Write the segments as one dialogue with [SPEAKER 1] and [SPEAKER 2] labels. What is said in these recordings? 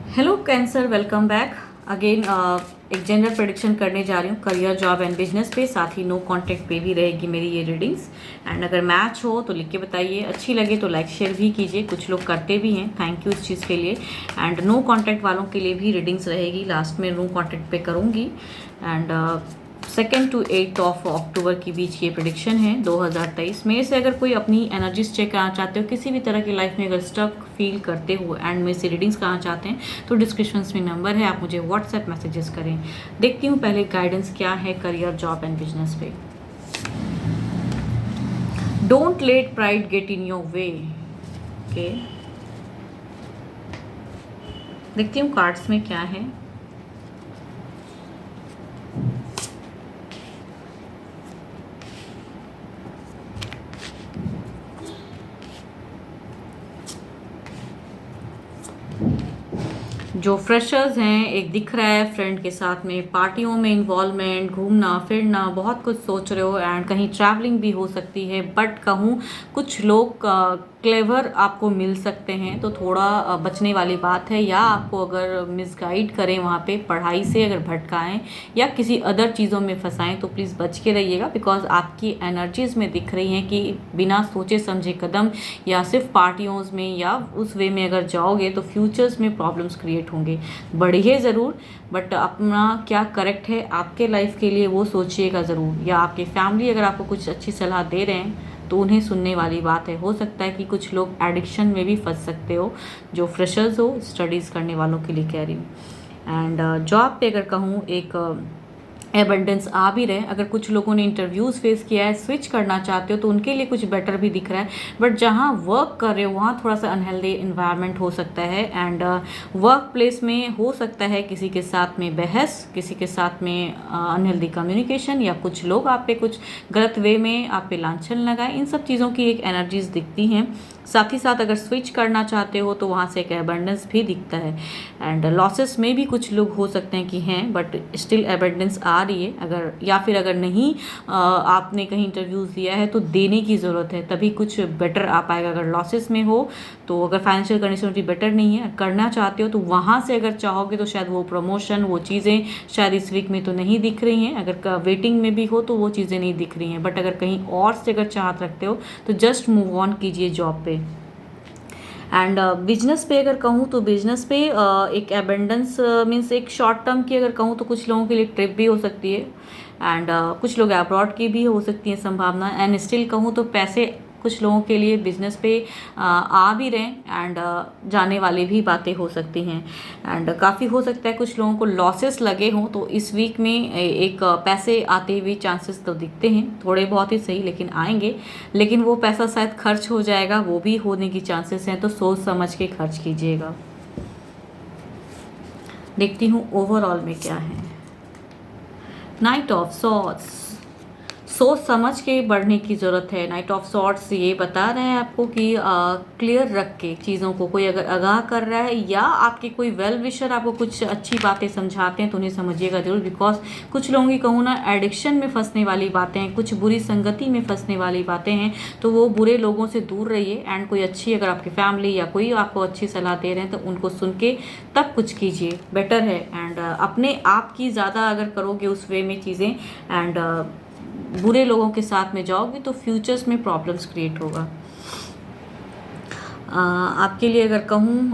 [SPEAKER 1] Hello cancer, welcome back again. एक general prediction करने जा रही हूँ करियर, जॉब एंड बिजनेस पे, साथ ही नो कांटेक्ट पे भी रहेगी मेरी ये रीडिंग्स। एंड अगर मैच हो तो लिख के बताइए, अच्छी लगे तो लाइक शेयर भी कीजिए, कुछ लोग करते भी हैं, थैंक यू इस चीज़ के लिए। एंड नो कांटेक्ट वालों के लिए भी रीडिंग्स रहेगी, लास्ट में नो कांटेक्ट पे करूँगी। एंड 2 to 8 ऑफ अक्टूबर के बीच ये प्रिडिक्शन है 2023 में से। अगर कोई अपनी एनर्जीज चेक करना चाहते हो, किसी भी तरह की लाइफ में अगर स्टक फील करते हो एंड में से रीडिंग्स करना चाहते हैं तो डिस्क्रिप्शन में नंबर है, आप मुझे व्हाट्सएप मैसेजेस करें। देखती हूँ पहले गाइडेंस क्या है करियर, जॉब एंड बिजनेस पे। Don't let pride get in your way. Okay, देखती हूँ कार्ड्स में क्या है। जो फ्रेशर्स हैं, एक दिख रहा है फ्रेंड के साथ में पार्टियों में इन्वॉल्वमेंट, घूमना फिरना, बहुत कुछ सोच रहे हो एंड कहीं ट्रैवलिंग भी हो सकती है। बट कहूँ कुछ लोग क्लेवर आपको मिल सकते हैं, तो थोड़ा बचने वाली बात है। या आपको अगर मिसगाइड करें वहाँ पे, पढ़ाई से अगर भटकाएं या किसी अदर चीज़ों में फंसाएं तो प्लीज़ बच के रहिएगा। बिकॉज आपकी एनर्जीज में दिख रही हैं कि बिना सोचे समझे कदम या सिर्फ पार्टियों में या उस वे में अगर जाओगे तो फ्यूचर्स में प्रॉब्लम्स क्रिएट होंगे। बढ़िए ज़रूर, बट अपना क्या करेक्ट है आपके लाइफ के लिए वो सोचिएगा ज़रूर। या आपके फैमिली अगर आपको कुछ अच्छी सलाह दे रहे हैं तो उन्हें सुनने वाली बात है। हो सकता है कि कुछ लोग एडिक्शन में भी फंस सकते हो, जो फ्रेशर्स हो, स्टडीज़ करने वालों के लिए कह रही हूँ। एंड जॉब पे अगर कहूँ, एक एबंडेंस आ भी रहे। अगर कुछ लोगों ने इंटरव्यूज़ फेस किया है, स्विच करना चाहते हो तो उनके लिए कुछ बेटर भी दिख रहा है। बट जहाँ वर्क कर रहे हो वहाँ थोड़ा सा अनहेल्दी इन्वायरमेंट हो सकता है। एंड वर्क प्लेस में हो सकता है किसी के साथ में बहस, किसी के साथ में अनहेल्दी कम्युनिकेशन, या कुछ लोग आप पे कुछ गलत वे में आप पे लांछन लगाए। इन सब चीज़ों की एक एनर्जीज दिखती हैं। साथ ही साथ अगर स्विच करना चाहते हो तो वहाँ से एक एबंडेंस भी दिखता है। एंड लॉसेस में भी कुछ लोग हो सकते हैं कि हैं, बट स्टिल एबंडेंस आ रही है। अगर या फिर अगर नहीं आपने कहीं इंटरव्यूज़ दिया है तो देने की ज़रूरत है, तभी कुछ बेटर आ पाएगा। अगर लॉसेस में हो तो, अगर फाइनेंशियल कंडीशन भी बेटर नहीं है, करना चाहते हो तो वहाँ से अगर चाहोगे तो शायद वो प्रमोशन, वो चीज़ें शायद इस वीक में तो नहीं दिख रही हैं। अगर वेटिंग में भी हो तो वो चीज़ें नहीं दिख रही हैं। बट अगर कहीं और से अगर चाहत रखते हो तो जस्ट मूव ऑन कीजिए जॉब पे। एंड बिजनेस पे अगर कहूँ तो बिजनेस पे एक एबेंडेंस मीन्स एक शॉर्ट टर्म की अगर कहूँ तो कुछ लोगों के लिए ट्रिप भी हो सकती है। एंड कुछ लोग अब्रॉड की भी हो सकती है संभावना। एंड स्टिल कहूँ तो पैसे कुछ लोगों के लिए बिजनेस पे आ भी रहे एंड जाने वाली भी बातें हो सकती हैं। एंड काफ़ी हो सकता है कुछ लोगों को लॉसेस लगे हों, तो इस वीक में एक पैसे आते हुए चांसेस तो दिखते हैं, थोड़े बहुत ही सही लेकिन आएंगे। लेकिन वो पैसा शायद खर्च हो जाएगा, वो भी होने की चांसेस हैं, तो सोच समझ के खर्च कीजिएगा। देखती हूँ ओवरऑल में क्या है। नाइट ऑफ सॉर्ड्स, सोच समझ के बढ़ने की ज़रूरत है। नाइट ऑफ सॉर्ट्स ये बता रहे हैं आपको कि क्लियर रख के चीज़ों को, कोई अगर आगाह कर रहा है या आपके कोई वेल विशर आपको कुछ अच्छी बातें समझाते हैं तो उन्हें समझिएगा जरूर। बिकॉज कुछ लोगों की कहूँ ना, एडिक्शन में फंसने वाली बातें हैं, कुछ बुरी संगति में फंसने वाली बातें हैं, तो वो बुरे लोगों से दूर रहिए। एंड कोई अच्छी, अगर आपकी फैमिली या कोई आपको अच्छी सलाह दे रहे हैं तो उनको सुन के तब कुछ कीजिए, बेटर है। एंड अपने आप की ज़्यादा अगर करोगे उस वे में चीज़ें एंड बुरे लोगों के साथ में जाओगे तो फ्यूचर्स में प्रॉब्लम्स क्रिएट होगा। आपके लिए अगर कहूँ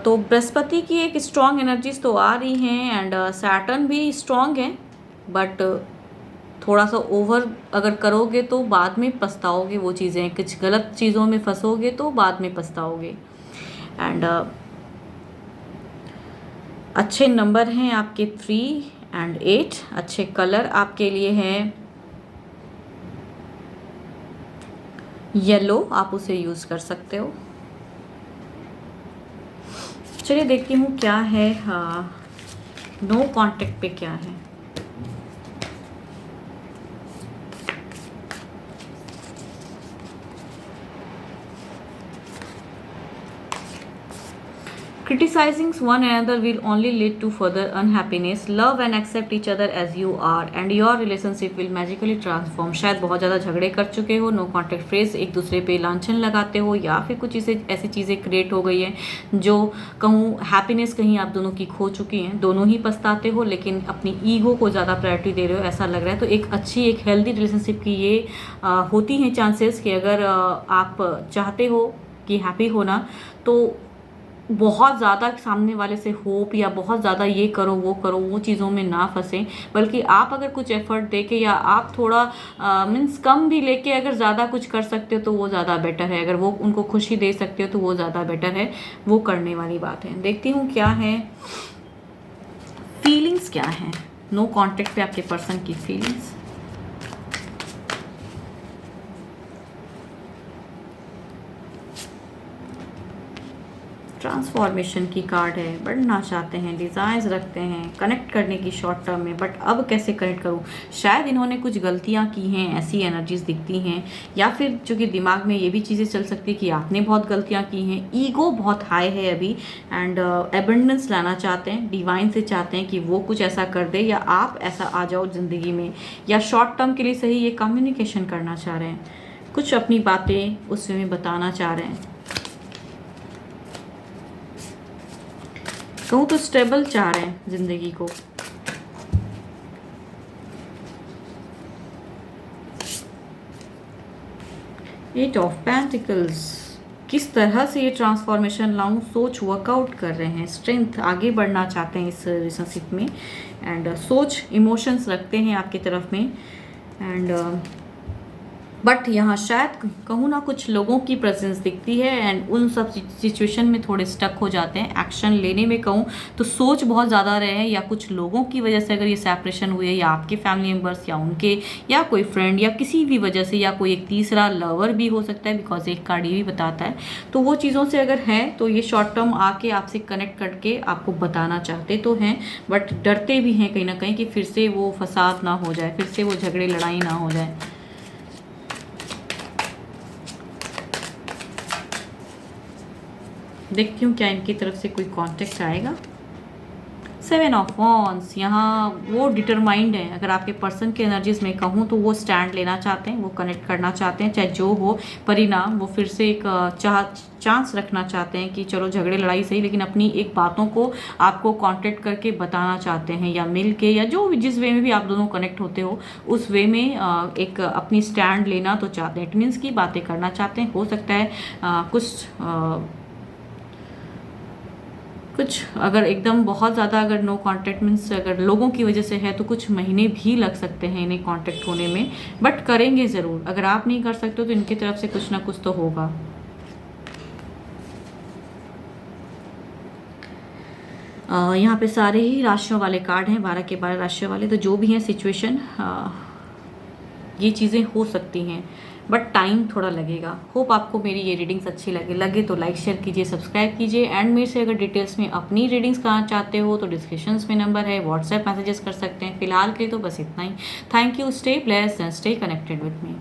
[SPEAKER 1] तो बृहस्पति की एक स्ट्रॉन्ग एनर्जीज तो आ रही हैं एंड सैटर्न भी स्ट्रॉन्ग है। बट थोड़ा सा ओवर अगर करोगे तो बाद में पछताओगे। वो चीज़ें, कुछ गलत चीज़ों में फंसोगे तो बाद में पछताओगे। एंड अच्छे नंबर हैं आपके 3 एंड 8। अच्छे कलर आपके लिए हैं येलो, आप उसे यूज़ कर सकते हो। चलिए देखती हूँ क्या है नो कांटेक्ट पे क्या है। Criticizing one another will only lead to further unhappiness. Love and accept each other as you are and your relationship will magically transform. शायद बहुत ज़्यादा झगड़े कर चुके हो, नो कॉन्टेक्ट फ्रेज, एक दूसरे पे लांछन लगाते हो, या फिर कुछ ऐसी चीज़ें क्रिएट हो गई हैं जो कहूँ हैप्पीनेस कहीं आप दोनों की खो चुकी हैं, दोनों ही पछताते हो लेकिन अपनी ईगो को ज़्यादा प्रायोरिटी दे रहे हो ऐसा लग रहा है। तो एक अच्छी एक हेल्दी रिलेशनशिप की ये होती हैं चांसेस कि अगर आप चाहते हो कि हैप्पी होना तो बहुत ज़्यादा सामने वाले से होप या बहुत ज़्यादा ये करो वो चीज़ों में ना फंसें, बल्कि आप अगर कुछ एफर्ट दे के या आप थोड़ा मीन्स कम भी लेके अगर ज़्यादा कुछ कर सकते हो तो वो ज़्यादा बेटर है। अगर वो उनको खुशी दे सकते हो तो वो ज़्यादा बेटर है, वो करने वाली बात है। देखती हूँ क्या है फीलिंग्स, क्या है नो कॉन्टेक्ट पे आपके पर्सन की फीलिंग्स। ट्रांसफॉर्मेशन की कार्ड है, बढ़ना चाहते हैं, डिज़ायर्स रखते हैं कनेक्ट करने की शॉर्ट टर्म में, बट अब कैसे कनेक्ट करूँ। शायद इन्होंने कुछ गलतियाँ की हैं, ऐसी एनर्जीज दिखती हैं, या फिर चूँकि दिमाग में ये भी चीज़ें चल सकती कि आपने बहुत गलतियाँ की हैं, ईगो बहुत हाई है अभी, एंड एबंडेंस लाना चाहते हैं, डिवाइन से चाहते हैं कि वो कुछ ऐसा कर दे या आप ऐसा आ जाओ ज़िंदगी में, या शॉर्ट टर्म के लिए सही ये कम्युनिकेशन करना चाह रहे हैं, कुछ अपनी बातें उस में बताना चाह रहे हैं। कहूँ तो स्टेबल चाह रहे हैं जिंदगी को। एट ऑफ पेंटिकल्स, किस तरह से ये ट्रांसफॉर्मेशन लाऊं, सोच वर्कआउट कर रहे हैं, स्ट्रेंथ, आगे बढ़ना चाहते हैं इस रिलेशनशिप में, एंड सोच इमोशंस रखते हैं आपकी तरफ में, एंड बट यहाँ शायद कहूँ ना कुछ लोगों की प्रेजेंस दिखती है एंड उन सब सिचुएशन में थोड़े स्टक हो जाते हैं। एक्शन लेने में कहूँ तो सोच बहुत ज़्यादा रहे हैं, या कुछ लोगों की वजह से अगर ये सेपरेशन हुए, या आपके फैमिली मेम्बर्स या उनके, या कोई फ्रेंड, या किसी भी वजह से, या कोई एक तीसरा लवर भी हो सकता है, बिकॉज एक कार्ड ये भी बताता है। तो वो चीज़ों से अगर है तो ये शॉर्ट टर्म आके आपसे कनेक्ट करके आपको बताना चाहते तो हैं, बट डरते भी हैं कहीं ना कहीं कि फिर से वो फसाद ना हो जाए, फिर से वो झगड़े लड़ाई ना हो जाए। देखती हूँ क्या इनकी तरफ से कोई कांटेक्ट आएगा। 7 ऑफ वॉन्ड्स, यहाँ वो डिटरमाइंड है। अगर आपके पर्सन के एनर्जीज में कहूँ तो वो स्टैंड लेना चाहते हैं, वो कनेक्ट करना चाहते हैं, चाहे जो हो परिणाम, वो फिर से एक चांस रखना चाहते हैं कि चलो झगड़े लड़ाई सही, लेकिन अपनी एक बातों को आपको कांटेक्ट करके बताना चाहते हैं, या मिल के, या जो जिस वे में भी आप दोनों कनेक्ट होते हो उस वे में एक अपनी स्टैंड लेना तो चाहते हैं। इट मीन्स की बातें करना चाहते हैं। हो सकता है कुछ अगर एकदम बहुत ज़्यादा अगर नो कांटेक्ट मीन्स अगर लोगों की वजह से है तो कुछ महीने भी लग सकते हैं इन्हें कांटेक्ट होने में, बट करेंगे ज़रूर। अगर आप नहीं कर सकते हो तो इनकी तरफ से कुछ ना कुछ तो होगा। यहाँ पे सारे ही राशियों वाले कार्ड हैं, 12 के 12 राशियों वाले। तो जो भी हैं सिचुएशन, ये चीज़ें हो सकती हैं, बट टाइम थोड़ा लगेगा। होप आपको मेरी ये रीडिंग्स अच्छी लगे तो लाइक शेयर कीजिए, सब्सक्राइब कीजिए, एंड मेरे से अगर डिटेल्स में अपनी रीडिंग्स कहाँ चाहते हो तो डिस्क्रिप्शंस में नंबर है, व्हाट्सएप मैसेजेस कर सकते हैं। फिलहाल के लिए तो बस इतना ही। Thank you, stay blessed and stay connected with me.